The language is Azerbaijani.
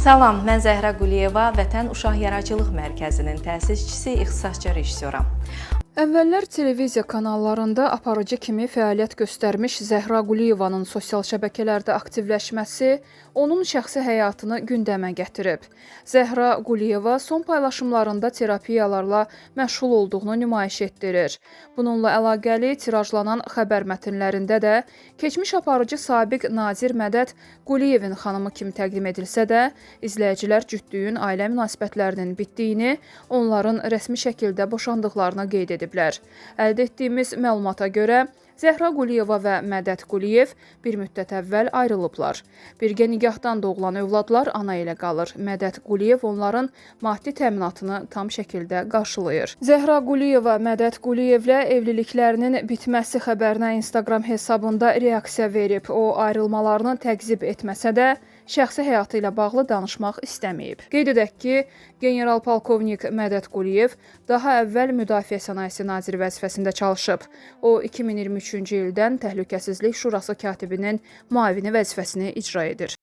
Salam, mən Zəhra Quliyeva, Vətən Uşaq Yaradıcılıq Mərkəzinin təsisçisi, ixtisasçı rejissoram. Əvvəllər televiziya kanallarında aparıcı kimi fəaliyyət göstərmiş Zəhra Quliyevanın sosial şəbəkələrdə aktivləşməsi onun şəxsi həyatını gündəmə gətirib. Zəhra Quliyeva son paylaşımlarında terapiyalarla məşğul olduğunu nümayiş etdirir. Bununla əlaqəli tirajlanan xəbər mətnlərində də keçmiş aparıcı sabiq nazir Mədət Quliyevin xanımı kimi təqdim edilsə də, izləyicilər cütlüyün ailə münasibətlərinin bitdiyini, onların rəsmi şəkildə boşandıqlarını qeyd edib. Əldə etdiyimiz məlumata görə Zəhra Quliyeva və Mədət Quliyev bir müddət əvvəl ayrılıblar. Birgə nigahdan doğulan övladlar ana ilə qalır. Mədət Quliyev onların maddi təminatını tam şəkildə qarşılayır. Zəhra Quliyeva Mədət Quliyevlə evliliklərinin bitməsi xəbərinə Instagram hesabında reaksiya verib. O, ayrılmalarını təqzib etməsə də, şəxsi həyatı ilə bağlı danışmaq istəməyib. Qeyd edək ki, general-polkovnik Mədət Quliyev daha əvvəl Müdafiə Sənayesi Naziri vəzifəsində çalışıb. O, 2023-cü ildən Təhlükəsizlik Şurası katibinin müavini vəzifəsini icra edir.